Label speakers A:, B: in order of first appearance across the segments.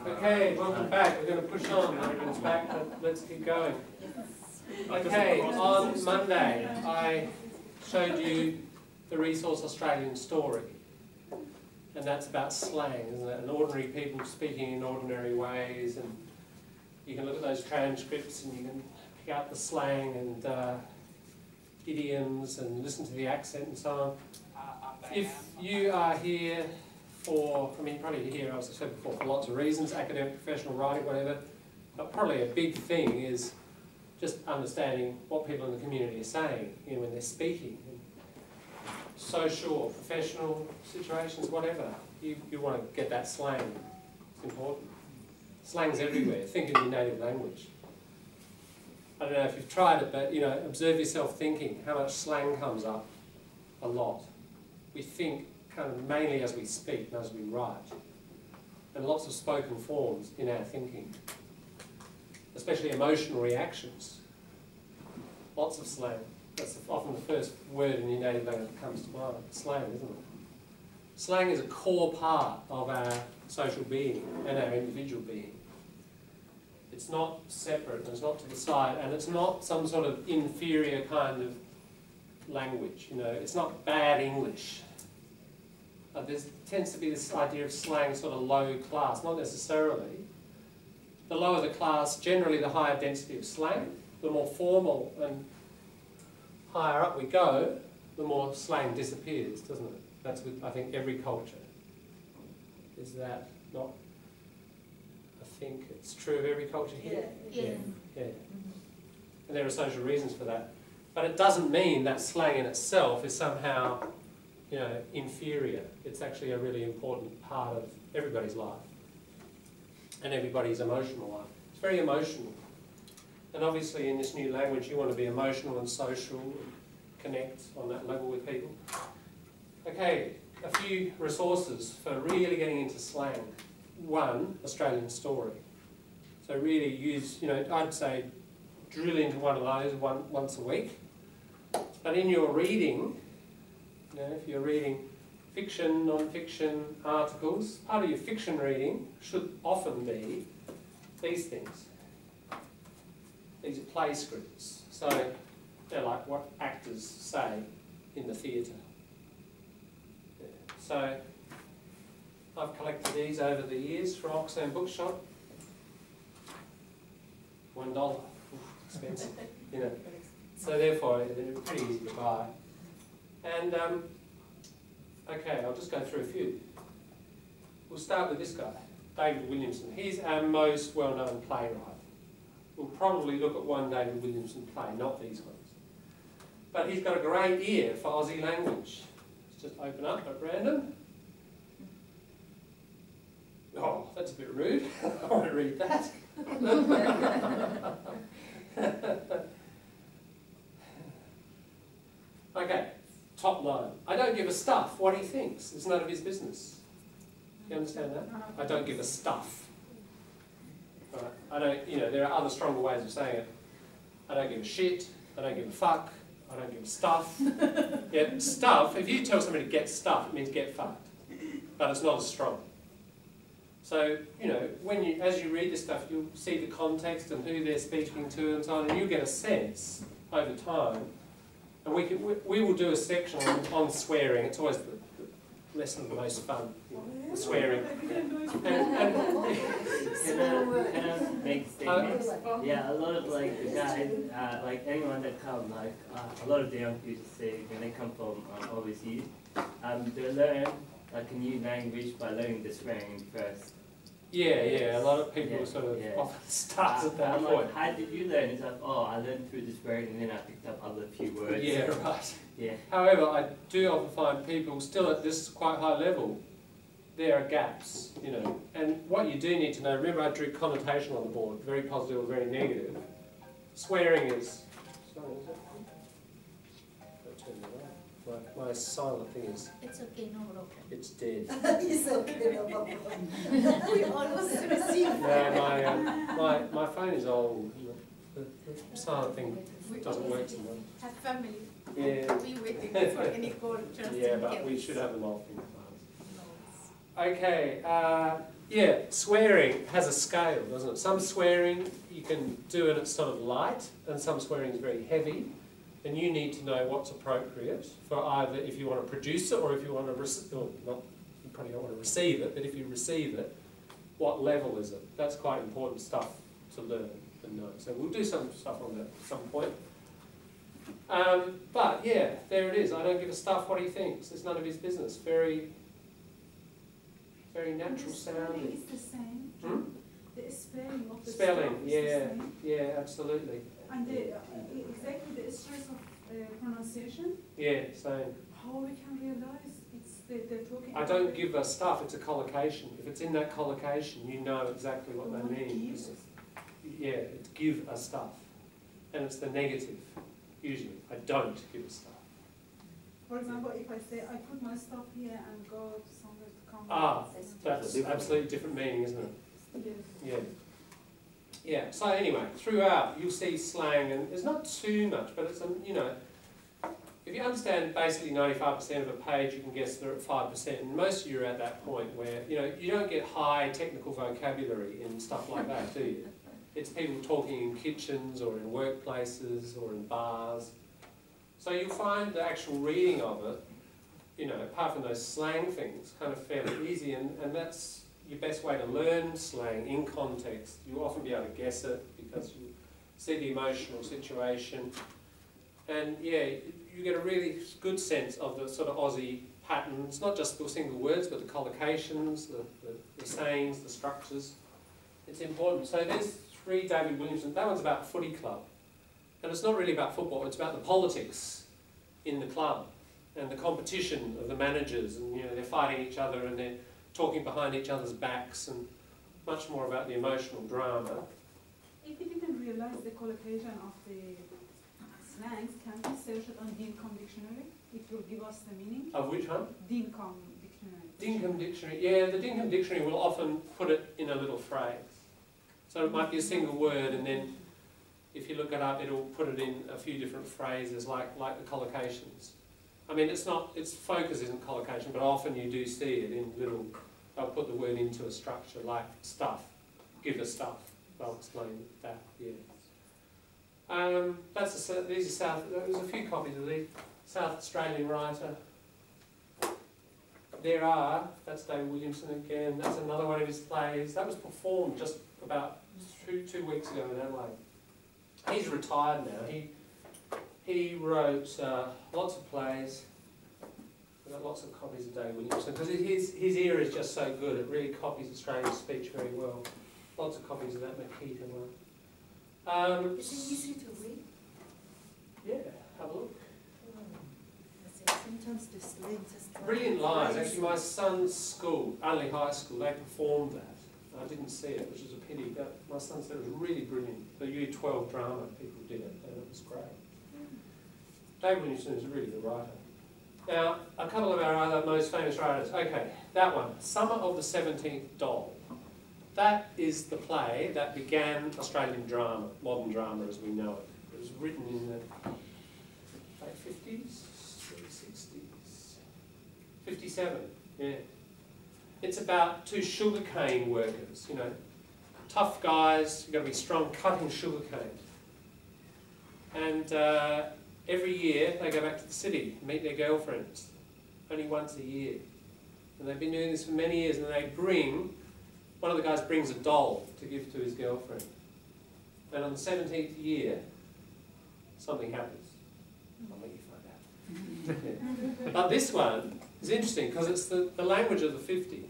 A: Okay, welcome back. We're going to push on. Everyone's back, but let's keep going. Okay, on Monday I showed you the Resource Australian story. And that's about slang, isn't it? And ordinary people speaking in ordinary ways. And you can look at those transcripts and you can pick out the slang and idioms and listen to the accent and so on. If you are here for, I mean, probably here, as I said before, for lots of reasons, academic, professional, writing, whatever, but probably a big thing is just understanding what people in the community are saying, you know, when they're speaking. Social, professional situations, whatever. You want to get that slang. It's important. Slang's everywhere. Think in your native language. I don't know if you've tried it, but you know, observe yourself thinking. How much slang comes up? A lot. We think kind of mainly as we speak, not as we write. And lots of spoken forms in our thinking. Especially emotional reactions. Lots of slang. That's often the first word in your native language that comes to mind. Slang, isn't it? Slang is a core part of our social being and our individual being. It's not separate, it's not to the side, and it's not some sort of inferior kind of language. You know, it's not bad English. There tends to be this idea of slang sort of low class, not necessarily. The lower the class, generally the higher density of slang, the more formal and higher up we go, the more slang disappears, doesn't it? That's with, I think, every culture. Is that not? I think it's true of every culture here. Yeah. And there are social reasons for that. But it doesn't mean that slang in itself is somehow, you know, inferior. It's actually a really important part of everybody's life and everybody's emotional life. It's very emotional. And obviously in this new language you want to be emotional and social and connect on that level with people. Okay, a few resources for really getting into slang. One, Australian story. So really use, you know, I'd say drill into one of those once a week. But in your reading, you know, if you're reading fiction, non-fiction articles, part of your fiction reading should often be these things. These are play scripts, so they're like what actors say in the theatre. Yeah. So I've collected these over the years from Oxford Bookshop. $1, oof, expensive, you know. So therefore they're pretty easy to buy. And okay, I'll just go through a few. We'll start with this guy, David Williamson. He's our most well-known playwright. We'll probably look at one David Williamson play, not these ones. But he's got a great ear for Aussie language. Let's just open up at random. Oh, that's a bit rude. I want to read that. Okay, top line. I don't give a stuff what he thinks. It's none of his business. You understand that? I don't give a stuff. Right. I don't, you know, there are other stronger ways of saying it. I don't give a shit, I don't give a fuck, I don't give a stuff. Yeah, stuff, if you tell somebody to get stuff, it means get fucked. But it's not as strong. So, you know, when you, as you read this stuff, you'll see the context and who they're speaking to and so on, and you'll get a sense over time. And we will do a section on swearing. It's always the lesson the most fun, the swearing.
B: Can I make statements? Yeah, a lot of like the guys, like anyone that come, like a lot of the young people say when they come from overseas, they learn like a new language by learning the swearing first.
A: Yeah, a lot of people sort of often start at that point.
B: Like, how did you learn? It's like, oh, I learned through the swearing and then I picked up other few words.
A: Yeah, right.
B: Yeah.
A: However, I do often find people still at this quite high level, there are gaps, you know. And what you do need to know, remember I drew connotation on the board, very positive or very negative. Swearing is, sorry, is it? I'll turn it on. My silent thing is,
C: it's okay, no problem.
A: it's dead.
D: It's okay, no problem. We almost receive.
A: No, my phone is old. The silent thing doesn't work sometimes.
C: Have family.
A: Yeah.
C: We waiting for any call.
A: Yeah, but we should have them off in advance. Okay, yeah, swearing has a scale, doesn't it? Some swearing you can do it at sort of light, and some swearing is very heavy. And you need to know what's appropriate for either if you want to produce it or if you want to receive, or not, you probably don't want to receive it, but if you receive it, what level is it? That's quite important stuff to learn and know. So we'll do some stuff on that at some point. But yeah, there it is. I don't give a stuff what he thinks. It's none of his business. Very, very natural sounding.
C: Is the same.
A: Hmm?
C: The spelling of the
A: Spelling,
C: stuff is
A: yeah,
C: the same.
A: yeah, absolutely.
C: And exactly the stress of pronunciation.
A: Yeah, same.
C: How we can realize they're talking.
A: I don't give a stuff, it's a collocation. If it's in that collocation, you know exactly what they mean. Yeah, it's give a stuff. And it's the negative, usually. I don't give a stuff.
C: For example, if I say, I put my stuff here and go somewhere to come.
A: Ah, that's absolutely different meaning, isn't it?
C: Yes.
A: Yeah. Yeah, so anyway, throughout you'll see slang, and there's not too much, but it's, you know, if you understand basically 95% of a page, you can guess they're at 5%, and most of you are at that point where, you know, you don't get high technical vocabulary and stuff like that, do you? It's people talking in kitchens or in workplaces or in bars. So you'll find the actual reading of it, you know, apart from those slang things, kind of fairly easy, and that's your best way to learn slang in context. You'll often be able to guess it because you see the emotional situation. And yeah, you get a really good sense of the sort of Aussie pattern. It's not just the single words, but the collocations, the sayings, the structures. It's important. So there's 3 David Williamson. That one's about footy club. And it's not really about football, it's about the politics in the club and the competition of the managers, and you know, they're fighting each other and they're talking behind each other's backs, and much more about the emotional drama.
C: If we didn't realize the collocation of the slangs, can we search it on Dinkum dictionary? It will give us the meaning.
A: Of which one?
C: Dinkum dictionary.
A: Dinkum dictionary. Yeah, the Dinkum dictionary will often put it in a little phrase. So it might be a single word, and then if you look it up, it'll put it in a few different phrases, like the collocations. I mean, its focus isn't collocation, but often you do see it in little. They'll put the word into a structure like stuff. Give a stuff. They'll explain that. Yeah. These are South. There's a few copies of these. South Australian writer. That's David Williamson again. That's another one of his plays. That was performed just about two weeks ago in Adelaide. He's retired now. He wrote lots of plays. We've got lots of copies of David Williamson because his ear is just so good. It really copies Australian speech very well. Lots of copies of that Makita one.
D: Is it easy to read?
A: Yeah, have a look.
D: Sometimes the slang just...
A: Brilliant lines. Actually, my son's school, Unley High School, they performed that. I didn't see it, which is a pity, but my son said it was really brilliant. The Year 12 drama people did it, and it was great. David Williamson is a really good writer. Now, a couple of our other most famous writers. Okay, that one, Summer of the 17th Doll. That is the play that began Australian drama, modern drama as we know it. It was written in the late 50s, early 60s. 57, yeah. It's about 2 sugarcane workers, you know, tough guys, you've got to be strong, cutting sugarcane. And every year they go back to the city, meet their girlfriends, only once a year. And they've been doing this for many years, and one of the guys brings a doll to give to his girlfriend. And on the 17th year, something happens. I'll let you find out. But this one is interesting because it's the language of the 50s.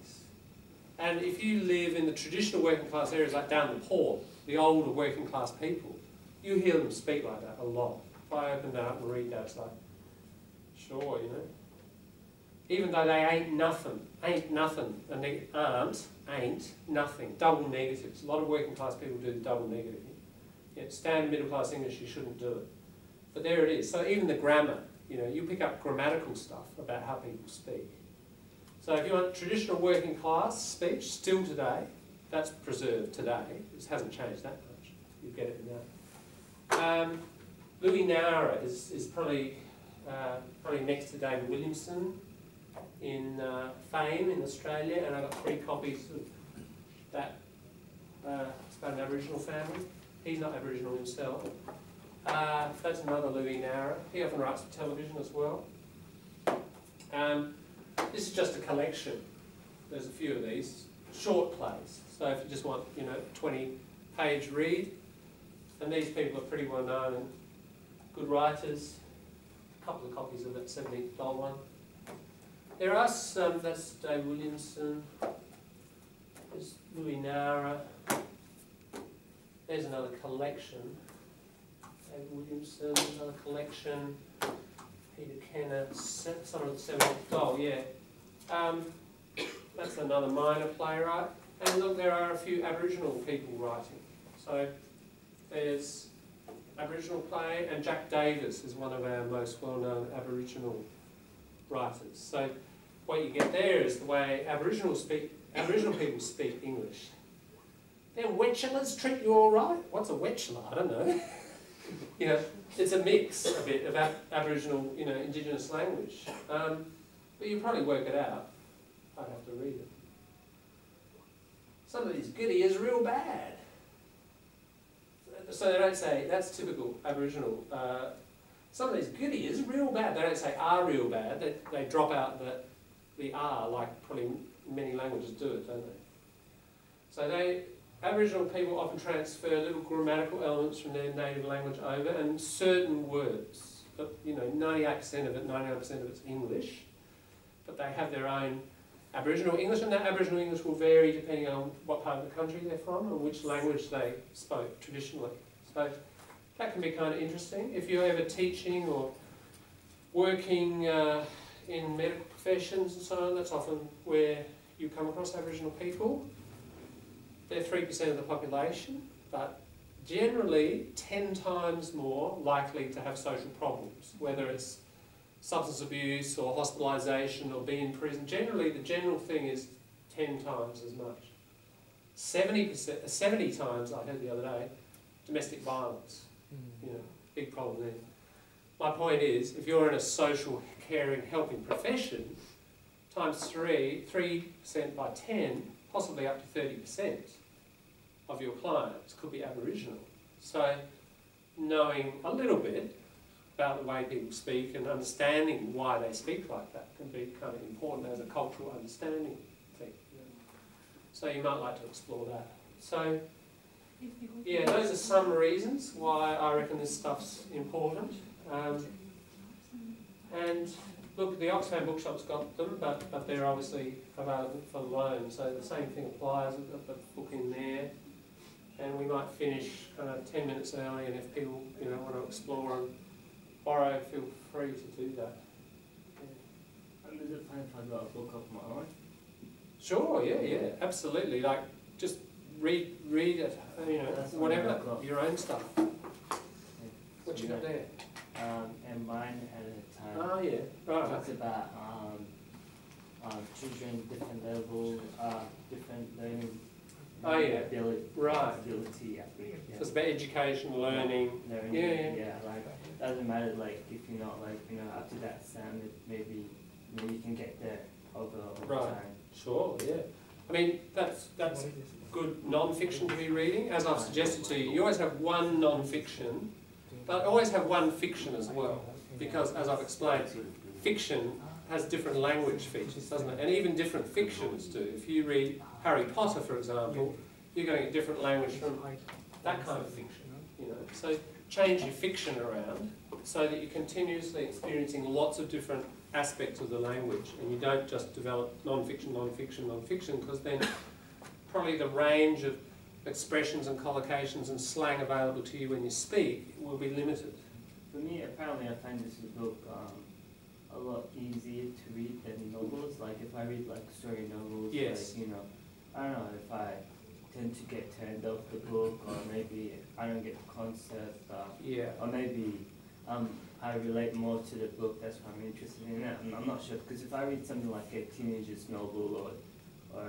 A: And if you live in the traditional working class areas like down the port, the older working class people, you hear them speak like that a lot. If I open that up and read that, it's like, sure, you know. Even though they ain't nothing, and they ain't nothing, double negatives. A lot of working class people do the double negative. Yet standard middle class English, you shouldn't do it. But there it is. So even the grammar, you know, you pick up grammatical stuff about how people speak. So if you want traditional working class speech, still today, that's preserved today. It hasn't changed that much. You get it in that. Louis Nara is probably next to David Williamson. in Fame in Australia, and I got 3 copies of that. It's about an Aboriginal family. He's not Aboriginal himself. That's another Louis Nara. He often writes for television as well. This is just a collection. There's a few of these short plays. So if you just want, 20-page read, and these people are pretty well known and good writers. A couple of copies of that $70 one. There are some. That's Dave Williamson. There's Louis Nara. There's another collection. Dave Williamson, another collection. Peter Kenner, some of the $70. Yeah. That's another minor playwright. And look, there are a few Aboriginal people writing. So there's Aboriginal play, and Jack Davis is one of our most well-known Aboriginal writers. So what you get there is the way Aboriginal people speak English. Then wetchellers treat you all right. What's a wetcheller? I don't know. It's a mix a bit of Aboriginal, Indigenous language. But you probably work it out. I'd have to read it. Somebody's goody is real bad. So they don't say, that's typical Aboriginal. Somebody's goody is real bad. They don't say are real bad. They drop out the R, like probably many languages do it, don't they? So Aboriginal people often transfer little grammatical elements from their native language over, and certain words. But 98% of it, 99% of it's English. But they have their own Aboriginal English, and that Aboriginal English will vary depending on what part of the country they're from and which language they spoke traditionally. So that can be kind of interesting. If you're ever teaching or working in medical professions and so on, that's often where you come across Aboriginal people. They're 3% of the population, but generally 10 times more likely to have social problems, whether it's substance abuse or hospitalisation or being in prison. Generally, the general thing is 10 times as much. 70 times, I heard the other day, domestic violence. Big problem there. My point is, if you're in a social, caring, helping profession, times 3% by 10, possibly up to 30% of your clients could be Aboriginal. So knowing a little bit about the way people speak and understanding why they speak like that can be kind of important as a cultural understanding thing. So you might like to explore that. So yeah, those are some reasons why I reckon this stuff's important. And look, the Oxfam Bookshop's got them, but they're obviously available for loan. So the same thing applies. We've got the book in there. And we might finish 10 minutes early, and if people want to explore and borrow, feel free to do that.
B: And is it fine if I got a book of my own?
A: Sure, yeah, absolutely. Like, just read it, whatever, your own stuff.
B: Yeah.
A: What you got there?
B: And mine at a time.
A: Oh, yeah. Right.
B: Talks about children, different levels, different learning.
A: Oh, yeah.
B: Ability.
A: Right.
B: Ability, I think. Yeah.
A: So it's about education, learning.
B: Yeah, like, doesn't matter, like, if you're not, like, up to that standard, maybe you can get there over time.
A: Sure, yeah. I mean, that's good non-fiction to be reading. As I've suggested to you, you always have one non-fiction, but always have one fiction as well. Because, as I've explained, fiction has different language features, doesn't it? And even different fictions do. If you read Harry Potter, for example, you're going to get different language from that kind of fiction. So change your fiction around so that you're continuously experiencing lots of different aspects of the language, and you don't just develop non-fiction, non-fiction, non-fiction, because then probably the range of expressions and collocations and slang available to you when you speak will be limited.
B: For me, apparently, I find this book a lot easier to read than novels. Like if I read like story novels,
A: yes.
B: like, I don't know if I tend to get turned off the book, or maybe I don't get the concept, or maybe I relate more to the book. That's why I'm interested in it. I'm not sure, because if I read something like a teenager's novel or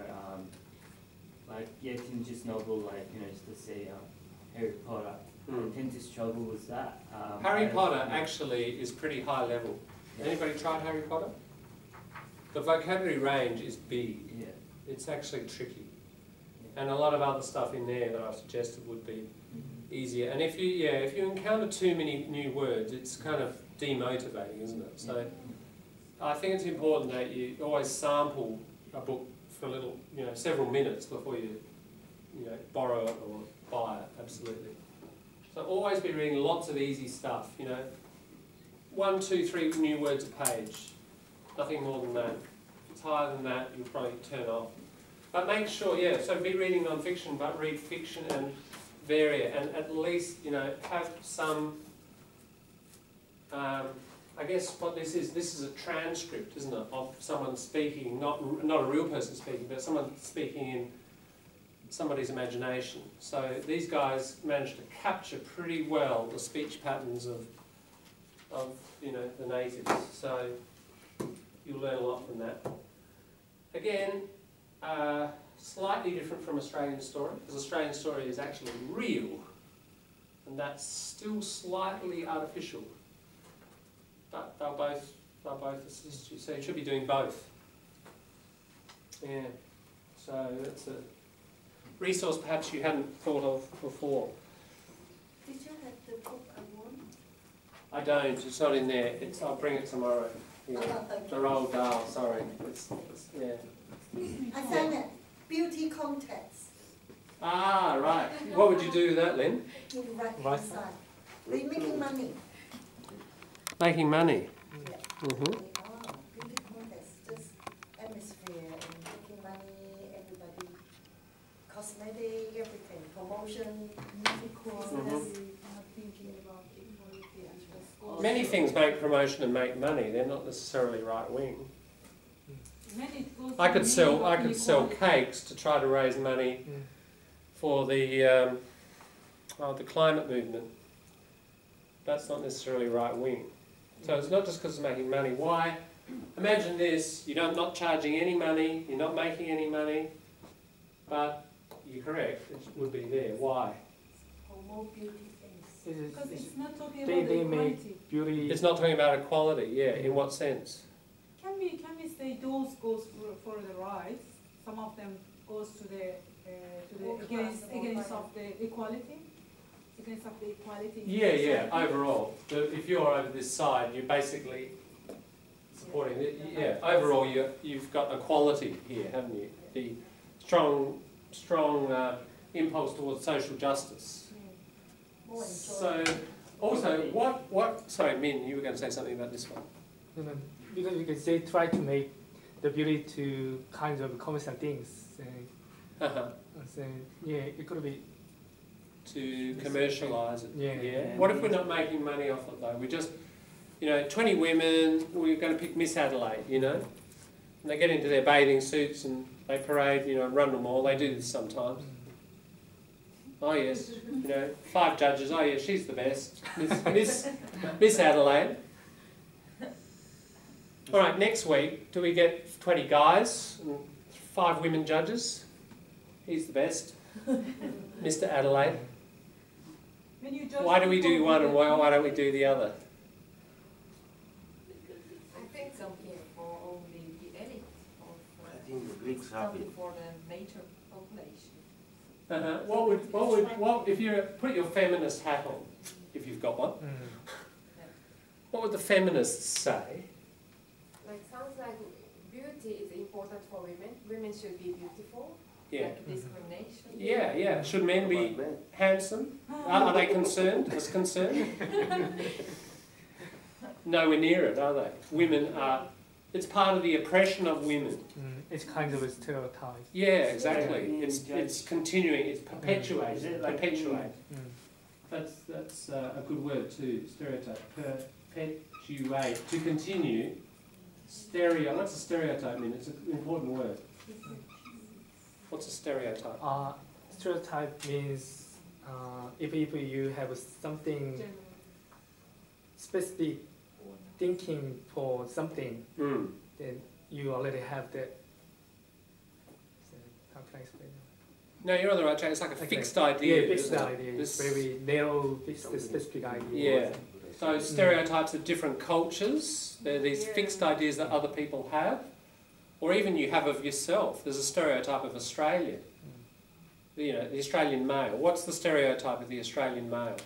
B: teenager's novel, like just to say Harry Potter, I tend to struggle with that.
A: Harry Potter actually is pretty high level. Anybody tried Harry Potter? The vocabulary range is big.
B: Yeah.
A: It's actually tricky. And a lot of other stuff in there that I've suggested would be easier. And if you encounter too many new words, it's kind of demotivating, isn't it? So I think it's important that you always sample a book for a little, several minutes before you, borrow it or buy it. Absolutely. So always be reading lots of easy stuff. 1, 2, 3 new words a page. Nothing more than that. If it's higher than that, you'll probably turn off. But make sure, so be reading non-fiction, but read fiction and vary it, and at least, have some, I guess what this is a transcript, isn't it, of someone speaking, not a real person speaking, but someone speaking in somebody's imagination. So these guys managed to capture pretty well the speech patterns of the natives. So you'll learn a lot from that. Again, slightly different from Australian story, because Australian story is actually real, and that's still slightly artificial. But they'll both assist you. So you should be doing both. Yeah. So that's a resource perhaps you hadn't thought of before.
D: Did you have the book I won?
A: I don't. It's not in there. I'll bring it tomorrow. Yeah. The Roald Dahl. Sorry. Yeah.
D: I sang it. Beauty contest.
A: Ah, right. What would you do with that, Lynn?
D: You write inside. We're making money.
A: Making money.
D: Yeah.
A: Mm-hmm.
D: Beauty contest, just atmosphere and making money, everybody, cosmetic, everything, promotion, business.
C: Not thinking about equality and just
A: Many things make promotion and make money. They're not necessarily right wing. I could sell cakes to try to raise money for the climate movement. That's not necessarily right wing. So it's not just because it's making money. Why? Imagine this: you're not charging any money, you're not making any money, but you're correct. It would be there. Why?
D: Promote beauty things.
C: because it's not talking
E: They
C: about the
E: make
C: equality.
E: beauty.
A: It's not talking about equality. Yeah. In what sense?
C: Can we say those goes for the rights? Some of them goes to the against of the equality, against of the equality.
A: Yeah. Overall, if you're over this side, you're basically supporting it. Yeah. Overall, you've got equality here, haven't you? The strong impulse towards social justice. So, also, what? Sorry, Min, you were going to say something about this one.
E: Because they try to make the beauty to kind of constant things. So yeah, it could be
A: to commercialise it.
E: Yeah.
A: What if we're not making money off it though? We just, 20 women. We're going to pick Miss Adelaide, and they get into their bathing suits and they parade, and run them all. They do this sometimes. Oh yes, 5 judges. Oh yeah, she's the best, Miss Adelaide. All right, next week, do we get 20 guys and 5 women judges? He's the best, Mr. Adelaide. Why do we do one and why don't we do the other?
F: I think some here for only the elite of
G: I think the Greeks have it.
F: for the major population.
A: What if you put your feminist hat on, if you've got one? What would the feminists say?
F: Like sounds like beauty is important for women. Women should be beautiful.
A: Yeah.
F: Like discrimination.
A: Yeah. Should men be handsome? Are they concerned? As concerned? Nowhere near it, are they? Women are. It's part of the oppression of women.
E: It's kind of a stereotype.
A: Yeah, exactly. It's continuing. It's perpetuated. Perpetuate. That's a good word too. Stereotype. Perpetuate. To continue. What's a stereotype mean? It's an important word. What's a stereotype?
E: Stereotype means if you have something specific thinking for something, then you already have that. So how can I explain that?
A: No, you're on the right track. It's like a fixed idea.
E: Yeah, fixed idea. It's very narrow, fixed, specific idea.
A: Yeah. So stereotypes of different cultures. They're these fixed ideas that other people have. or even you have of yourself. There's a stereotype of Australia. You know, the Australian male. What's the stereotype of the Australian male?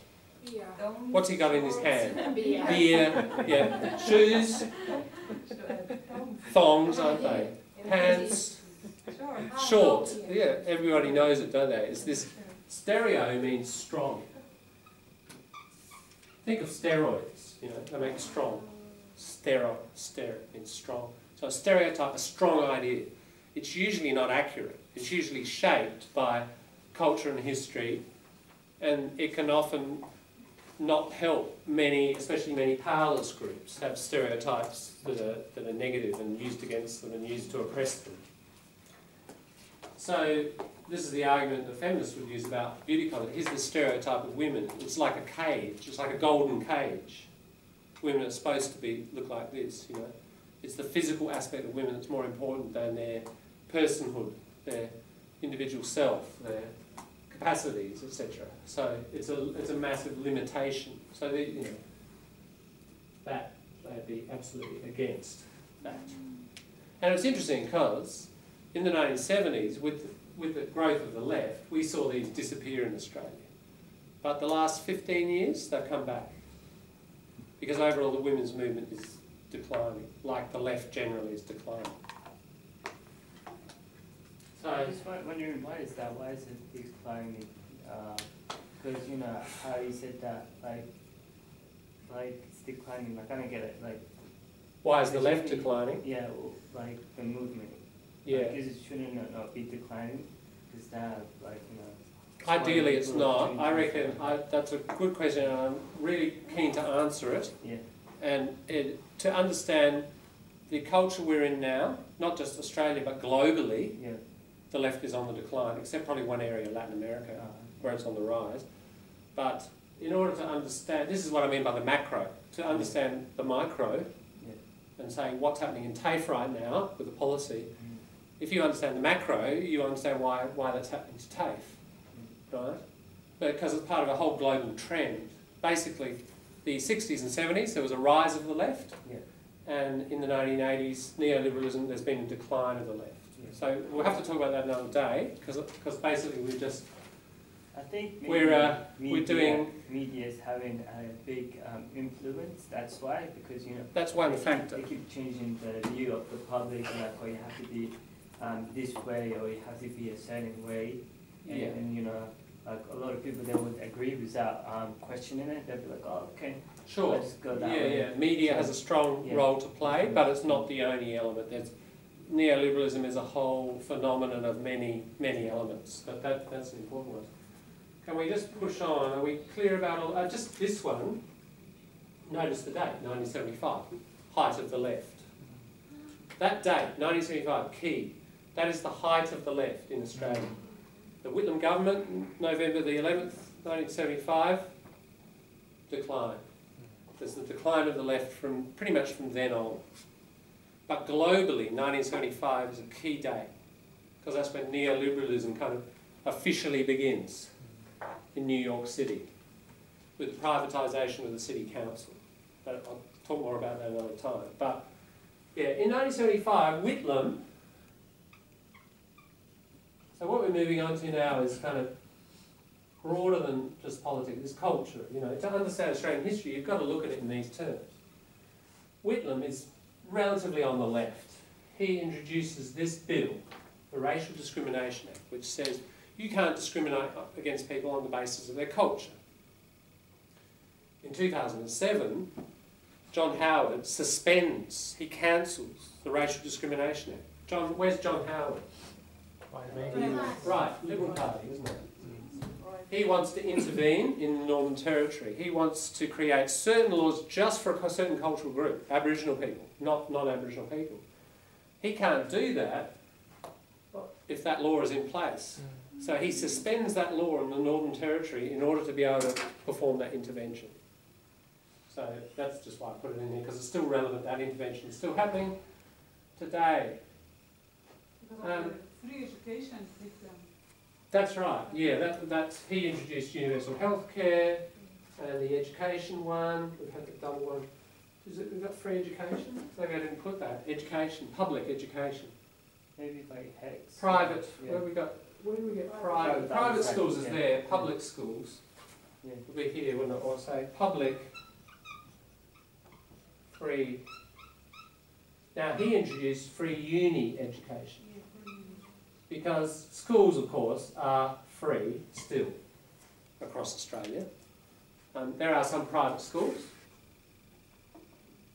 F: Yeah.
A: What's he got in his hand?
F: Beer.
A: Beer, yeah. Shoes, thongs, aren't they? Pants, shorts. Yeah, everybody knows it, don't they? It's this stereo means strong. Think of steroids, you know, they make strong. Stero means strong. So a stereotype, a strong idea. It's usually not accurate. It's usually shaped by culture and history, and it can often not help many, especially many powerless groups, have stereotypes that are negative and used against them and used to oppress them. So this is the argument that feminists would use about beauty content. Here's the stereotype of women. It's like a cage. It's like a golden cage. Women are supposed to look like this, you know. It's the physical aspect of women that's more important than their personhood, their individual self, their capacities, etc. So it's a massive limitation. So that, you know, that they'd be absolutely against that. And it's interesting because in the 1970s, with the growth of the left, we saw these disappear in Australia. But the last 15 years, they've come back. Because overall the women's movement is declining, like the left generally is declining. So
B: I just wondering, why is that? Why is it declining? Because, you know, how you said that, like it's declining, like I don't get it, like...
A: why is the left declining?
B: Yeah, like the movement.
A: Yeah.
B: Because it shouldn't not be declining, because that, like, you know...
A: Ideally it's not. I reckon that's a good question and I'm really keen to answer it.
B: Yeah.
A: And to understand the culture we're in now, not just Australia but globally,
B: Yeah.
A: the left is on the decline, except probably one area, Latin America, where it's on the rise. But in order to understand, this is what I mean by the macro, to understand the micro and saying what's happening in TAFE right now with the policy, if you understand the macro, you understand why that's happening to TAFE. Right? Because it's part of a whole global trend. Basically, the 60s and 70s, there was a rise of the left, and in the 1980s, neoliberalism, there's been a decline of the left. So we'll have to talk about that another day, because basically we're just...
B: I think
A: we're doing...
B: Media is having a big influence, that's why, because, you know...
A: That's one factor.
B: They keep changing the view of the public, and like, oh, you have to be this way, or you have to be a certain way. And you know, like a lot of people, they would agree without questioning it. They'd be like, oh, okay,
A: sure.
B: Let's go that way.
A: Yeah. Media has a strong role to play, but it's not the only element. Neoliberalism is a whole phenomenon of many, many elements. But that's an important one. Can we just push on? Are we clear about all? Just this one. Notice the date, 1975, height of the left. That date, 1975, key. That is the height of the left in Australia. The Whitlam government, November the 11th, 1975, decline. There's the decline of the left from pretty much from then on. But globally, 1975 is a key date, because that's when neoliberalism kind of officially begins in New York City, with the privatisation of the city council. But I'll talk more about that another time. But yeah, in 1975, Whitlam... So what we're moving on to now is kind of broader than just politics, it's culture. You know, to understand Australian history, you've got to look at it in these terms. Whitlam is relatively on the left. He introduces this bill, the Racial Discrimination Act, which says you can't discriminate against people on the basis of their culture. In 2007, John Howard suspends, he cancels the Racial Discrimination Act. Where's John Howard? Right, Liberal Party, isn't it? He wants to intervene in the Northern Territory. He wants to create certain laws just for a certain cultural group, Aboriginal people, not non-Aboriginal people. He can't do that if that law is in place. So he suspends that law in the Northern Territory in order to be able to perform that intervention. So that's just why I put it in here, because it's still relevant, that intervention is still happening today.
C: Free education system.
A: That's right, yeah, he introduced universal health care and the education one. We've had the double one. We've got free education? Maybe I didn't put that. Education, public education.
B: maybe like Hex.
A: Private,
B: Yeah.
A: where do we get private?
B: Private,
A: Private
B: that's
A: schools
B: right,
A: is
B: yeah.
A: there, public schools
B: Yeah.
A: will be here when I say public, free. Now he introduced free uni education because schools, of course, are free still across Australia. There are some private schools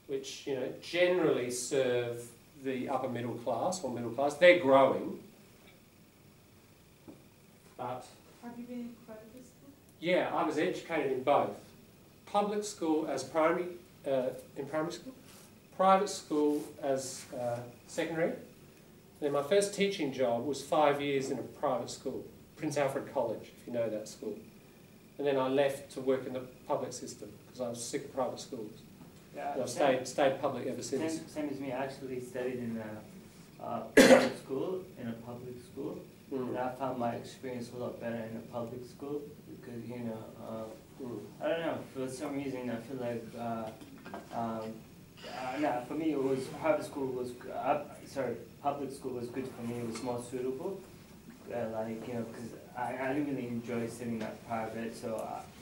A: which, you know, generally serve the upper middle class or middle class. They're growing, but
C: Have you been in private school?
A: yeah, I was educated in both. Public school as primary, in primary school, private school as secondary. Then my first teaching job was 5 years in a private school, Prince Alfred College, if you know that school. And then I left to work in the public system because I was sick of private schools.
B: Yeah,
A: And I've stayed public ever since.
B: Same as me. I actually studied in a private school, in a public school. And I found my experience a lot better in a public school because, you know, I don't know, for some reason I feel like, no, for me it was, public school was good for me, it was more suitable. Like, you know, because I didn't really enjoy studying at private, so,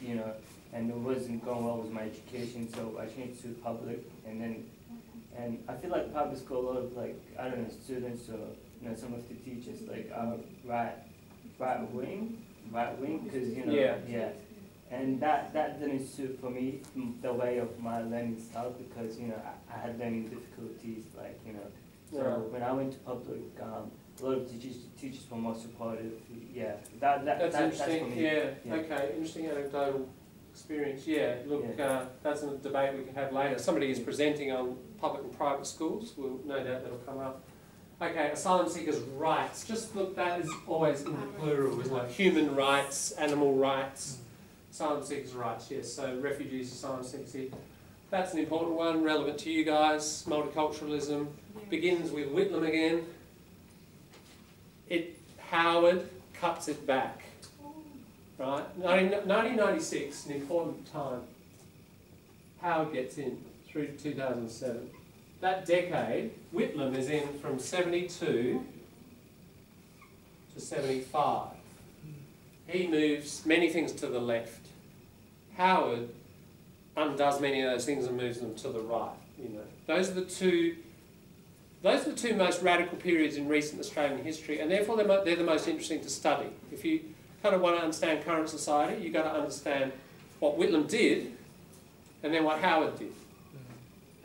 B: you know, and it wasn't going well with my education, so I changed to public, and I feel like public school, a lot of, like, I don't know, students or, you know, some of the teachers, like, right wing, because, you know, yeah. And that didn't suit for me, the way of my learning style, because, you know, I had learning difficulties, like, you know, so when I went to public, a lot of teachers were more supportive. Yeah, that's
A: interesting.
B: for me.
A: Yeah. Okay, interesting anecdotal experience. Yeah, look, that's a debate we can have later. Somebody is presenting on public and private schools. We'll no doubt that'll come up. Okay, asylum seekers' rights. Just look, that is always in the plural, isn't it? Human rights, animal rights, asylum seekers' rights. Yes. So refugees, asylum seekers. Here. That's an important one, relevant to you guys. Multiculturalism begins with Whitlam again. Howard cuts it back, right? 1996, an important time. Howard gets in through to 2007. That decade, Whitlam is in from 72 to 75. He moves many things to the left. Howard undoes many of those things and moves them to the right. You know, those are the two most radical periods in recent Australian history, and therefore they're the most interesting to study. If you kind of want to understand current society, you've got to understand what Whitlam did, and then what Howard did.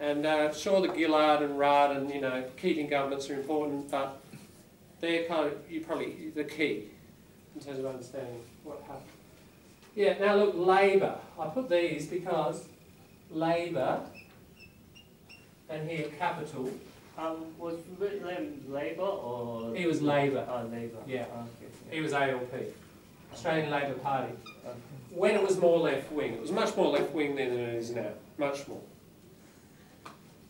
A: And sure, the Gillard and Rudd and, you know, Keating governments are important, but they're kind of the key in terms of understanding what happened. Yeah. Now look, Labor. I put these because Labor, and here Capital.
B: Was Whitlam Labour or?
A: He was Labor.
B: Oh, Labour.
A: Yeah.
B: Oh, okay.
A: He was ALP, Australian Labor Party.
B: Okay.
A: When it was more left wing, it was much more left wing then than it is now, much more.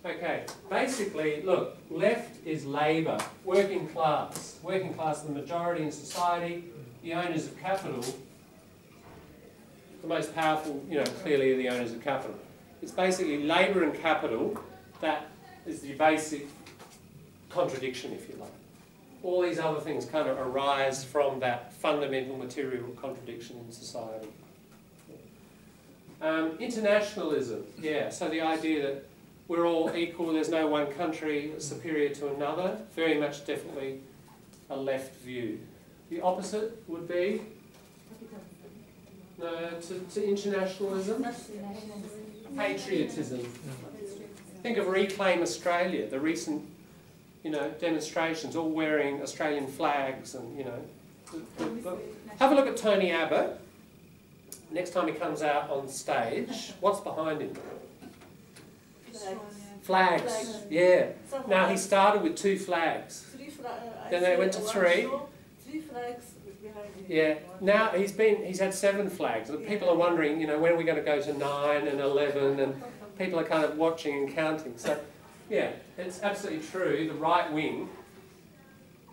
A: Okay, basically, look, left is labour, working class. Working class, the majority in society, the owners of capital. The most powerful, you know, clearly are the owners of capital. It's basically labour and capital that is the basic contradiction, if you like. All these other things kind of arise from that fundamental material contradiction in society. Internationalism, yeah, so the idea that we're all equal, there's no one country superior to another, very much definitely a left view. The opposite would be to internationalism, patriotism. Think of Reclaim Australia, the recent, you know, demonstrations, all wearing Australian flags, and, you know. Have a look at Tony Abbott. Next time he comes out on stage, what's behind him? Flags, yeah. Now he started with 2 flags. Then they went to 3.
D: 3 flags behind him.
A: Yeah. Now he's had 7 flags. And people are wondering, you know, when are we going to go to 9 and 11? And people are kind of watching and counting. So, yeah, it's absolutely true. The right wing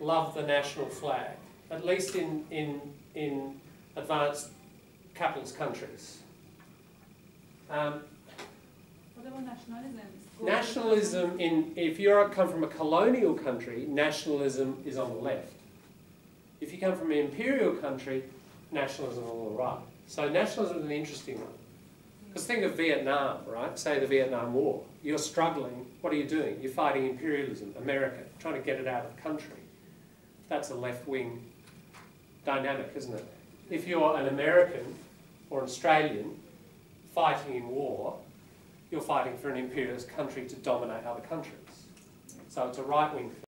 A: love the national flag, at least in advanced capitalist countries.
C: What about nationalism?
A: Nationalism, if you come from a colonial country, nationalism is on the left. If you come from an imperial country, nationalism is on the right. So nationalism is an interesting one. Because think of Vietnam, right? Say the Vietnam War. You're struggling. What are you doing? You're fighting imperialism, America, trying to get it out of the country. That's a left-wing dynamic, isn't it? If you're an American or an Australian fighting in war, you're fighting for an imperialist country to dominate other countries. So it's a right-wing thing.